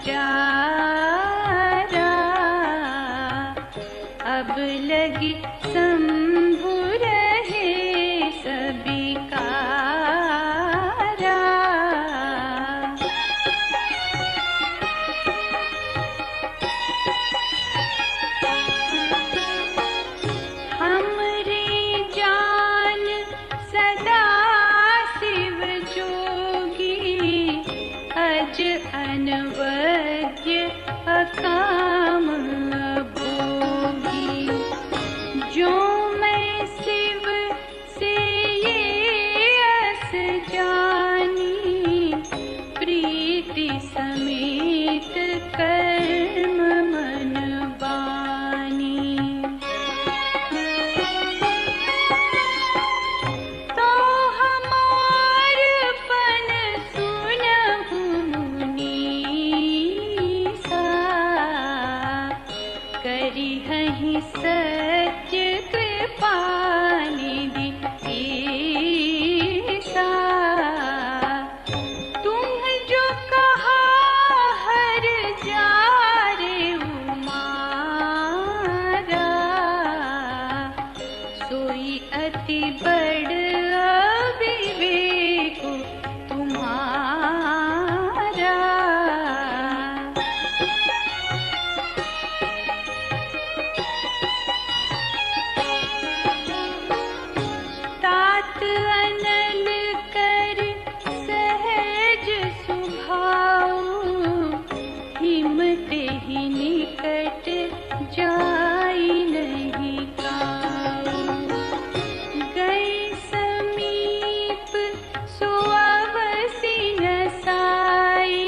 नजारा, अब लगी शंभु रहे सभी कारा। हमरी जान सदा शिव जोगी, अज अनवद्य अकाम भोगी। जो मैं शिव से ये अस जानी, प्रीति समेत कर्म मन बानी। तो हमारपन सुनहु मुनीसा, करिहहि सत्य कृपा निधि ईसा। तुम जो कहा हर जारे उमारा, सोई अति बड़ अविवेक तुम्हारा। तात अनल कर सहज सुभाऊ, हिमते ही निकट जाई नहीं काऊ। गए समीप सो अवसि न साई,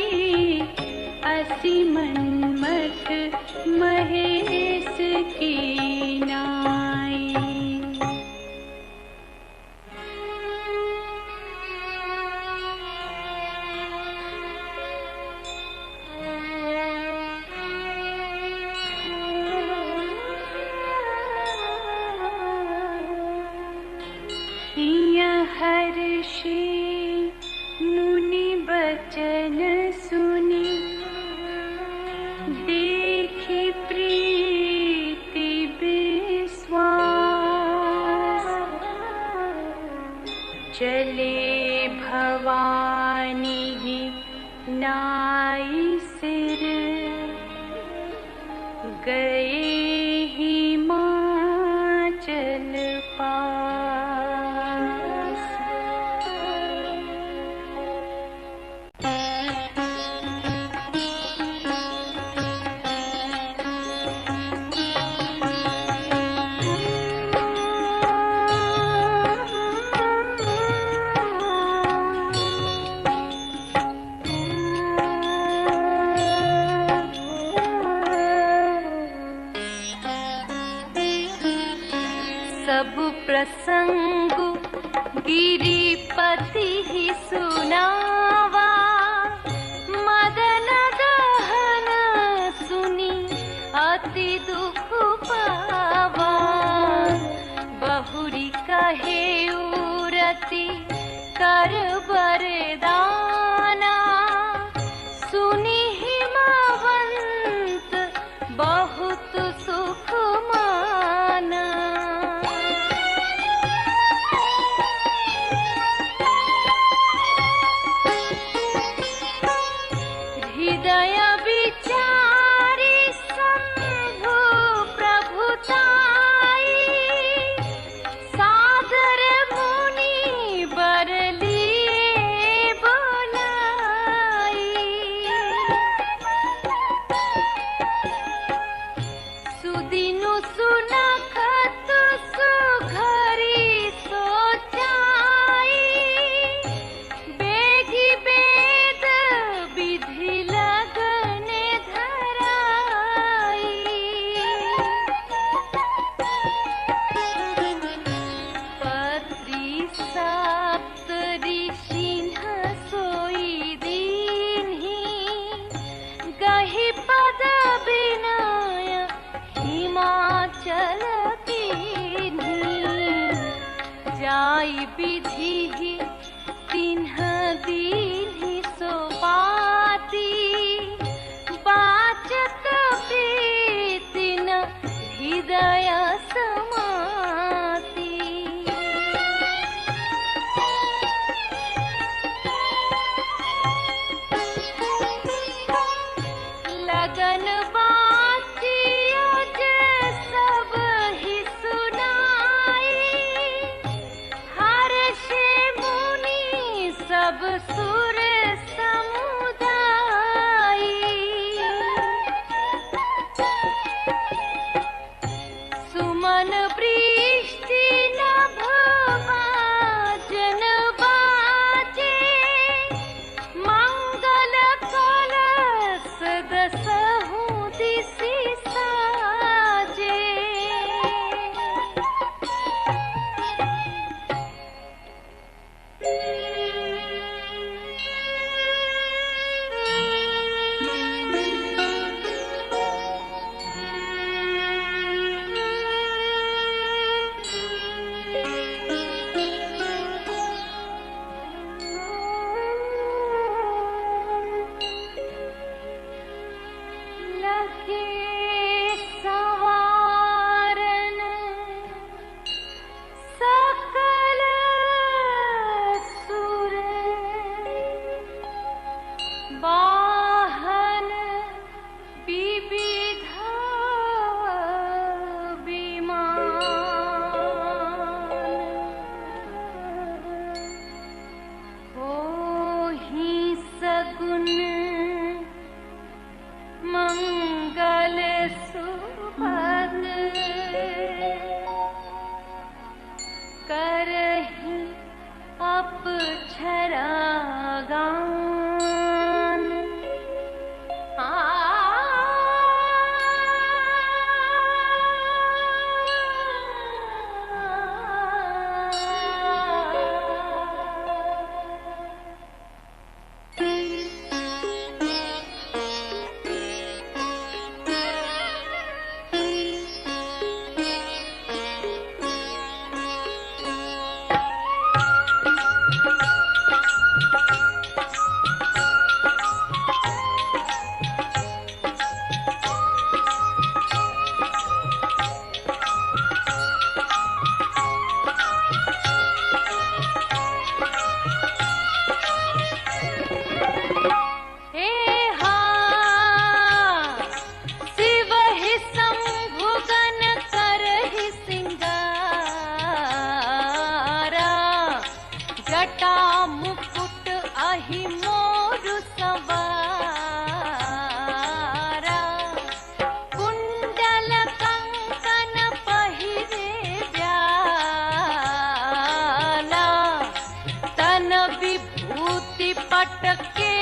असी मन्मथ महेश की नाई। हर्षि मुनि बचन सुनि, देखि प्रीति विश्वास। चले भवानी नाई सिर, गए हिमाचल पास। वाहन विविध विमान होहि सगुन मंगल सुभग करहि अपक्षरा गान। जटा मुकुट अहि मोर सवारा कुंडल कंकन पहिरे ब्याला तन विभूति पटके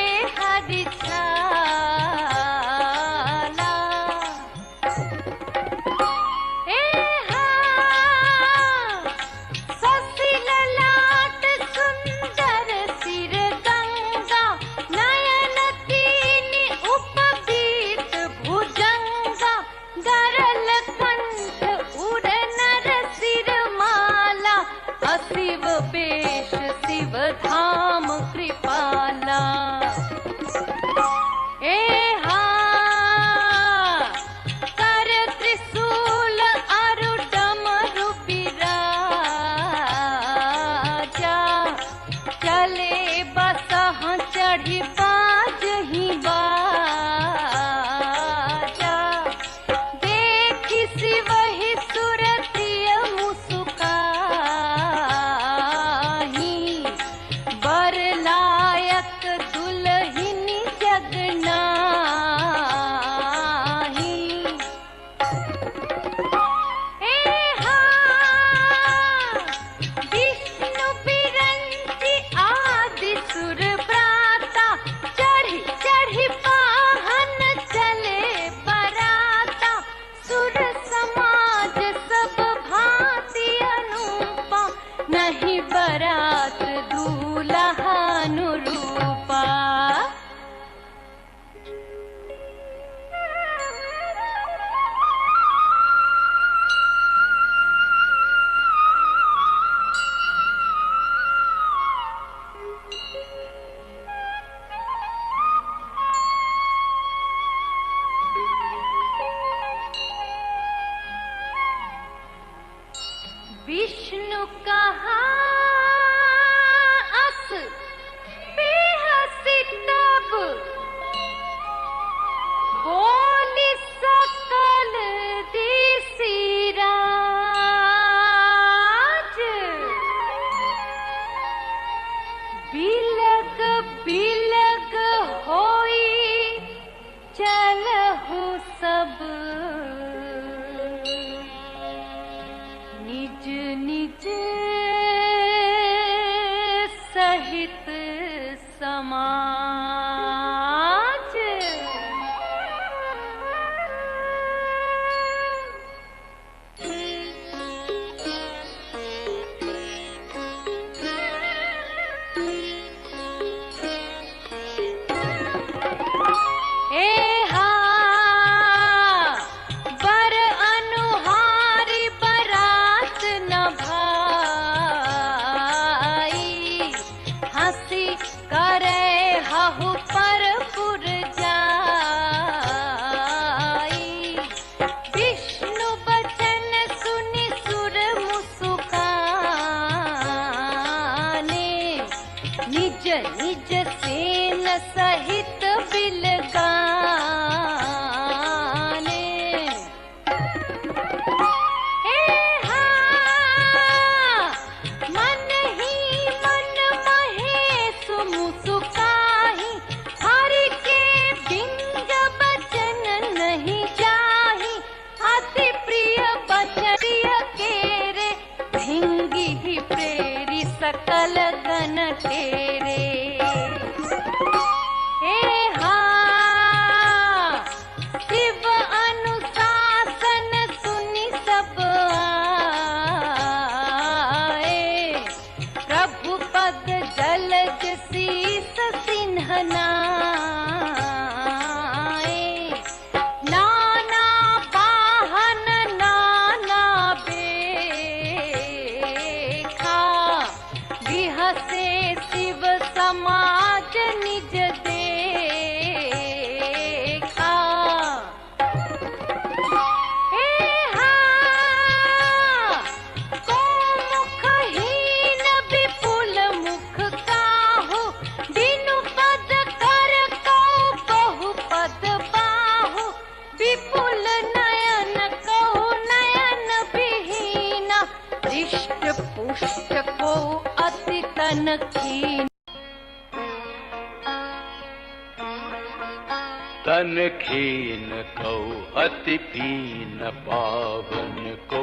तन खीन को अति पीन, पावन को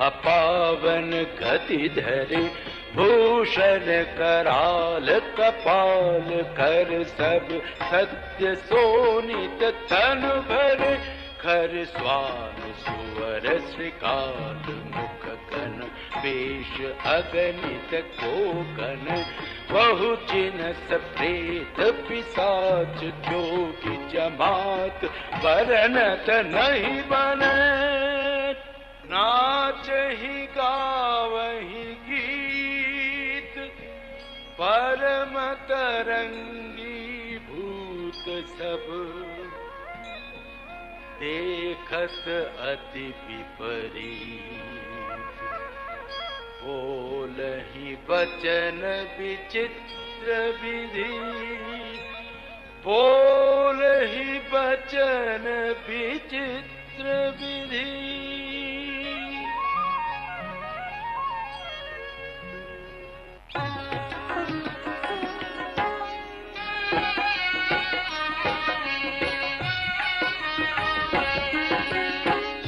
अपावन गति धरे। भूषण कराल कपाल, कर सब सत्य सोनित तन भरे। खर स्वान सुवर श्रीकाल, मुख कन पेश अगणित कोकन। बहु जिनस प्रेत पिशाच, जोगी जमात बरनत नहीं बने। नाच ही गावही गीत, परम तरंगी भूत सब। देखत अति विपरीत, बोलहि वचन विचित्र विधि। बोलहि वचन विचित्र विधि।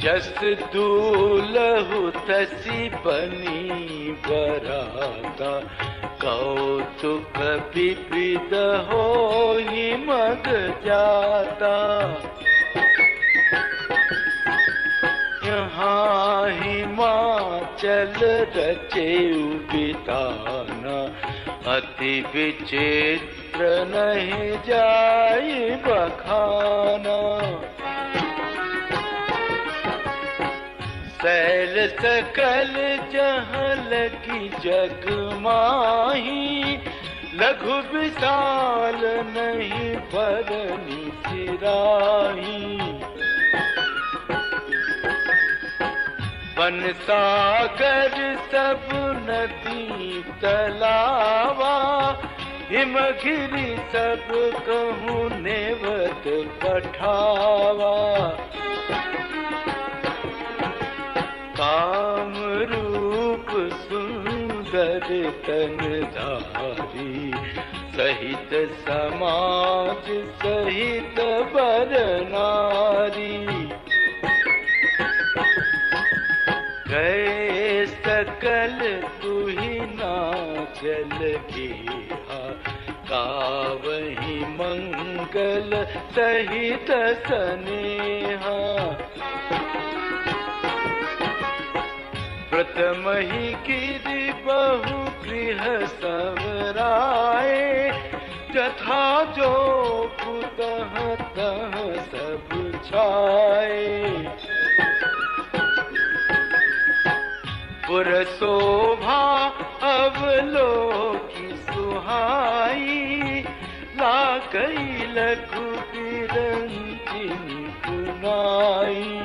जस दूलहु तसी बनी बराता, कौतुक विविध होहि मग जाता। यहाँ हिमाचल रचेउ बिताना, अति विचित्र नहीं जाई बखाना। सैल सकल जहाँ लगी जग माही, लघु विशाल नहीं बरनी सिराही। वन सागर सब नदी तलावा, हिमगिरि सब कहूँ नेवत पठावा। काम रूप सुंदर तन धारी, सहित समाज सहित बर नारी। गए सकल तुहि नाचल गेहा, गावहि मंगल सहित स्नेहा। व्रतमहि गिरि बहु गृह सवराए, जथा जोग तह तह सब छाए। पुर शोभा अवलोकी सुहाई, लागई लघु बिरंचिनी पुनाई।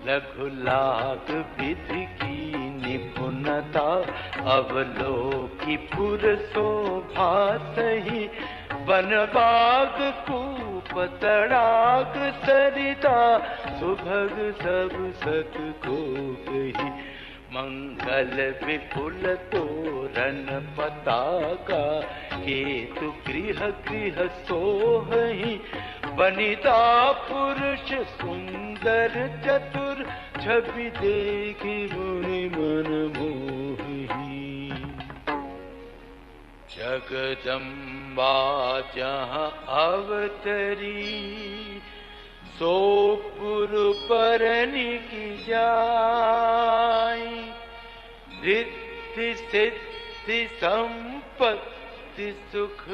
लघु लाग विधि की निपुणता, अवलोकी पुर शोभा सही। वन बाग कूप तड़ाग सरिता, सुभग सब सत को कही। मंगल विपुल तोरण पताका, केतु गृह गृह सोहहि। वनिता पुरुष सुंदर चतुर, छवि देखि मुनि मन मोहि। जगदम्बा जहाँ अवतरी, सोपुर परनि की जाई। रिद्धि सिद्धि संपत्ति सुख,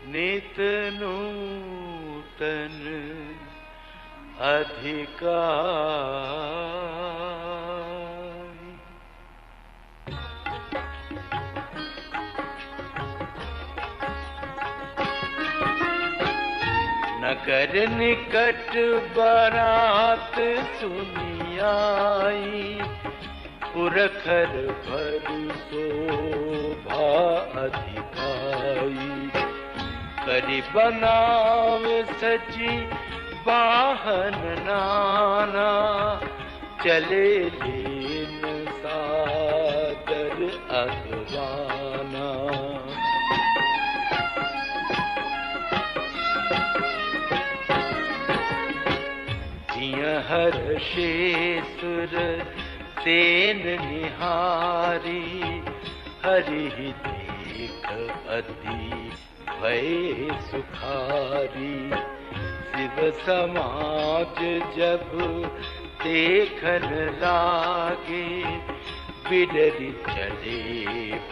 नित नूतन अधिकार। नगर निकट बारात सुनी आई, पुरखर भर शोभा अधिकाई। करी बनाव सजी वाहन नाना, चले लीन सादर अगवाना। हर्षे सुर सेन निहारी, हरि देख अति भय सुखारी। शिव समाज जब देखन लागे, बिडरि चले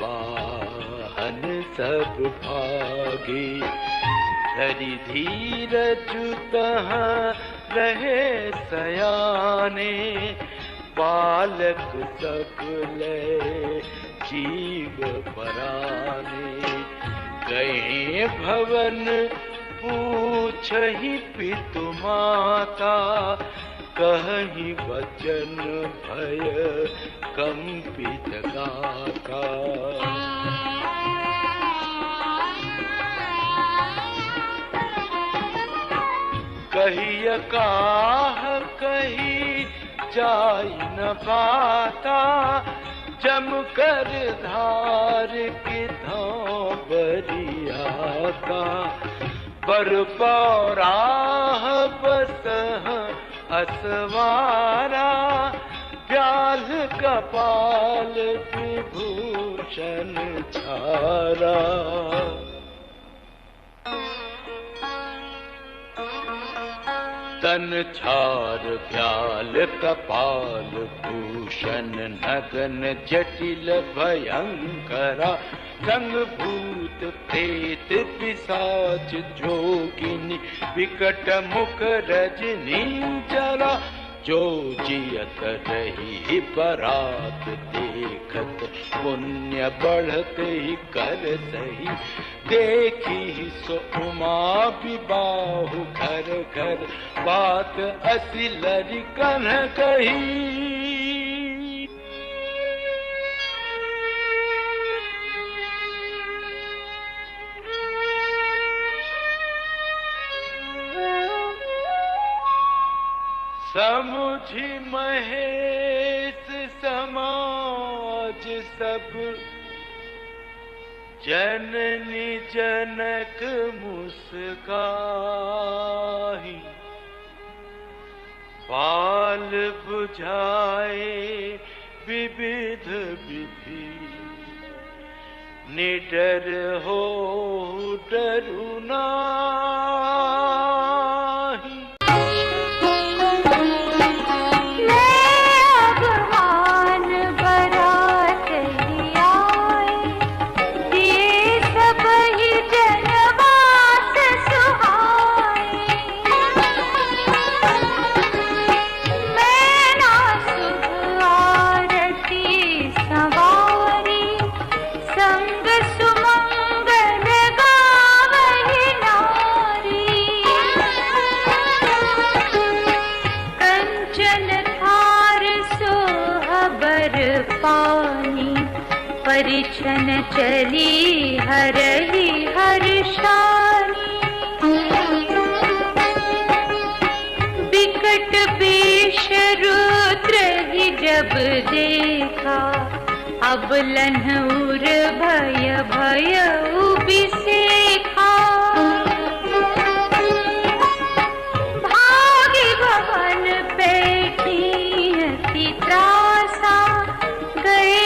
वाहन सब भागे। धरि धीरज तहाँ रहे सयाने, बालक सब ले जीव पराने। गए भवन पूछहि पितु माता, कहीं वचन भय कंपित गाता। कही काह कही जाई न पाता, जम कर धार के बरियाता। पर पौराह बस असवारा, व्याल कपाल विभूषण छारा। तन छार व्याल कपाल भूषण, नगन जटिल भयंकरा। संग भूत प्रेत पिशाच जोगिनी, विकट मुख रजनी जरा। जो जियत रही बरात देखत, पुण्य बढ़त ही कर सही। देखी सो उमा विबाहु घर घर, बात असी लरी कन्ह कही। समुझी महेश समाज सब, जननी जनक मुस्काही। बाल बुझाए विविध विधि, निडर हो डरू नाही। परिछन चली हरहि हर्षानी। विकट वेश रुद्र ही जब देखा, अब लन्हउर भय भय बिसेखा। भागी भवन बैठी अति त्रासा, गए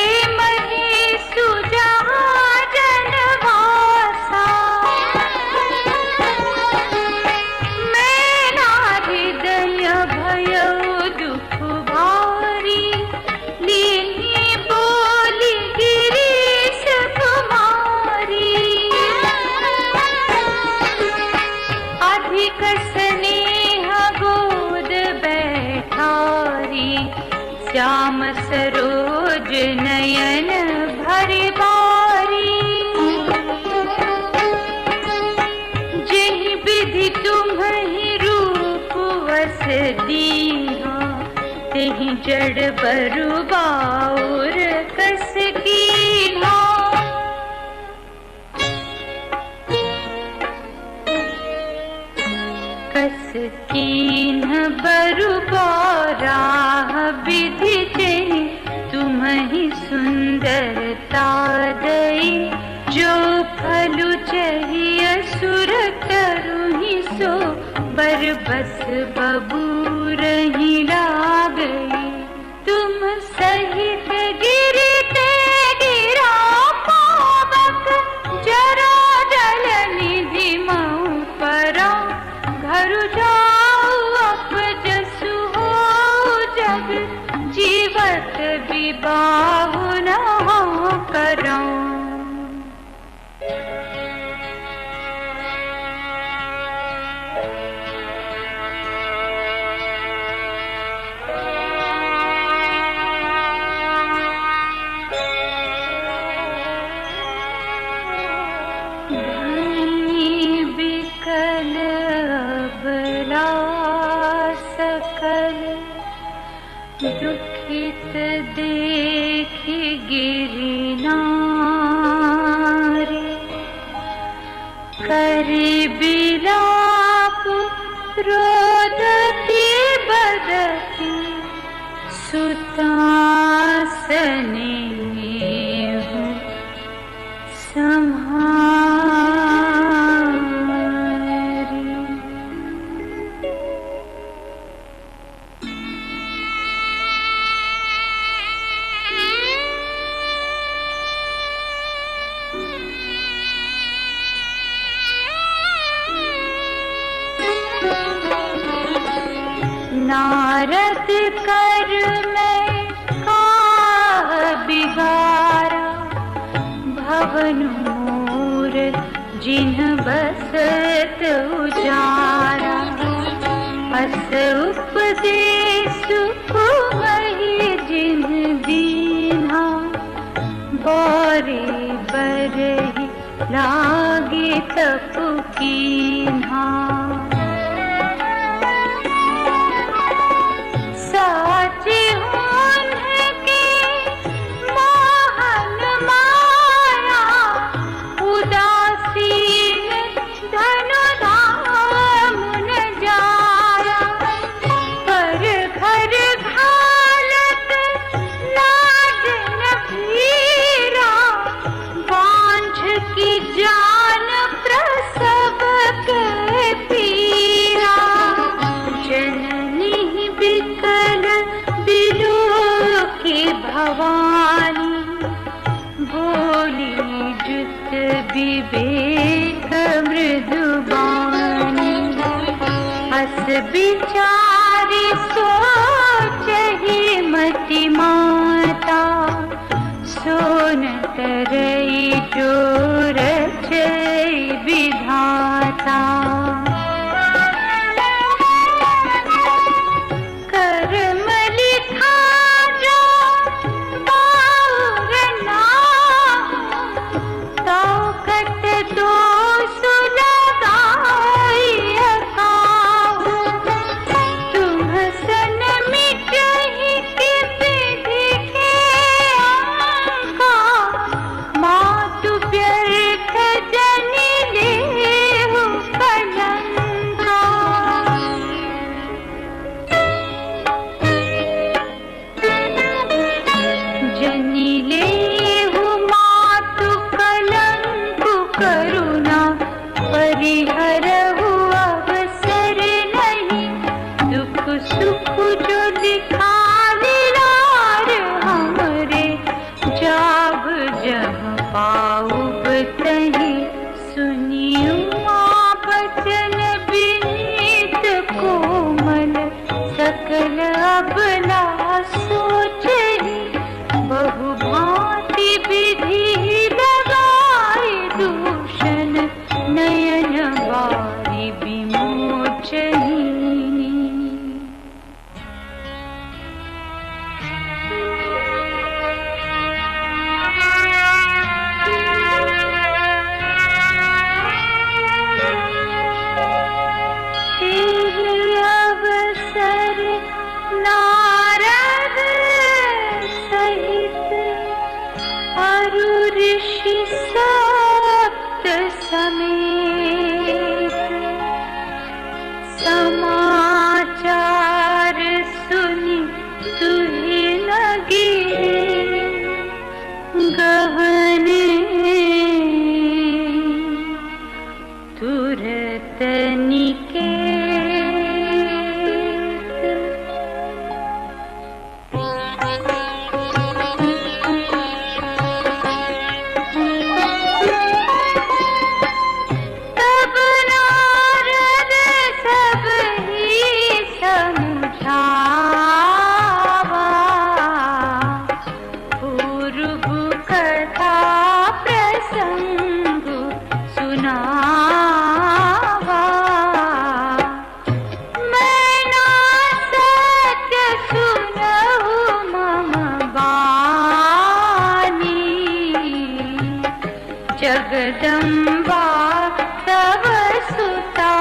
श्याम सरोज नयन भरि बारी। जेहि विधि तुम्हि रूप वस दीहा, तेहि जड़ बरु बाउर कस कीन्हा। कस कीन्ह बरुबारा विधि जनि तुम्हि सुंदरता दई जो फलु चहि असुर करुहि सो बरबस बबूरहि लागई तुम सहित गिरते गिरा पावक जरा जल निधि मऊ परा घरु जाऊ अपजसु हो जग जीवत विबाहु न करऊं। दुखित देखि गिरि नारी करि बिलाप रोदति बदति सुतासने नारद कर में काह बिगारा भवन मोर जिन्ह बसत उजारा अस उपदेश वही जिन्ह दीन्हा बोरे बरहि लागे तप कीन्हा भवानी बोली जुत विवेक मृदुबानी अस विचारी सोचहि मति माता सोन तरई जो रचई विधाता बहुभांति विधि लगाए दूषण नयन बा जगदम्बा तव सुता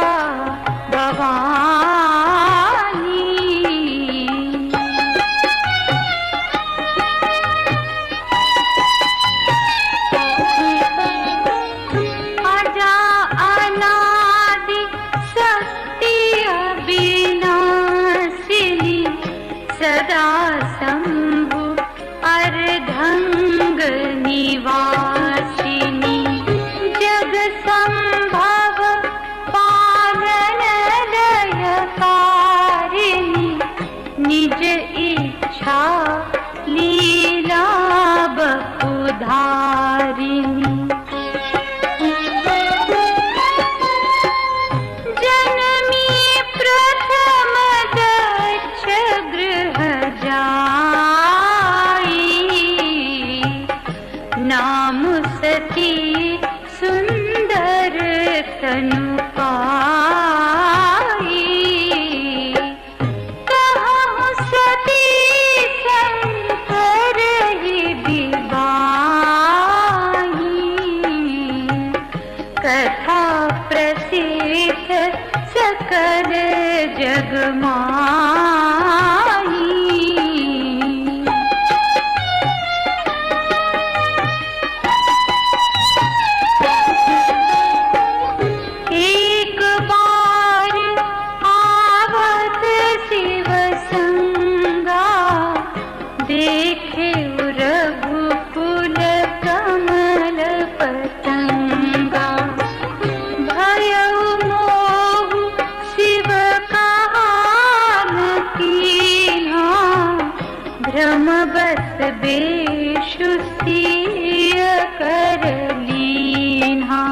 भवानी। अजा अनादि शक्ति अविनाशिनी सदा शंभु अर्धंग निवासिनी जग संभव पालन लयकारिणी निज इच्छा लीला बहुधारिणी। जनमी प्रथम दक्ष गृह जाई नाम सती सुंदर तनु पाई। कहु सती शंकर ही विवाही कथा प्रसिद्ध सकल जग माही। एक बार आवत शिव संगा देखे रघुकुल कमल पतंगा। भयउ मोहु शिव कहान कीन्हा भ्रम बस बेशु सिय कर लीन्हा।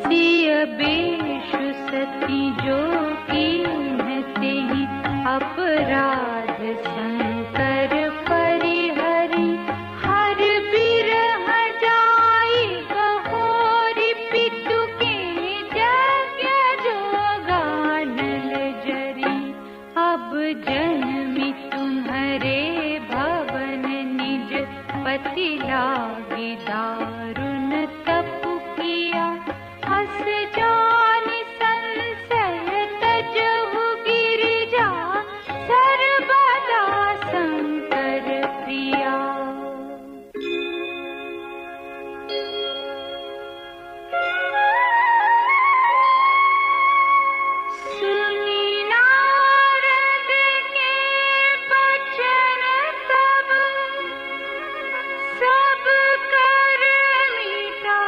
सिय बेशु सती जो कीन्हते ही अपराध शंकर परिहरि। हर बिरह जाई कहोरि पितु के यज्ञ जोगानल जरी। अब जन्मी तुम्हारे भवन निज पति लागी दारुण तप किया। हस जानि संशय तजहु गिरिजा सर्वदा शंकर प्रिया। सुनी नारद के बचन तब सब कर मिटा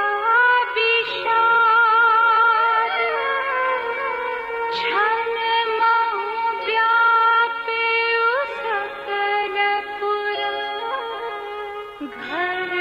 विषाद। क्षण महु व्याप्यु सकल पुर घर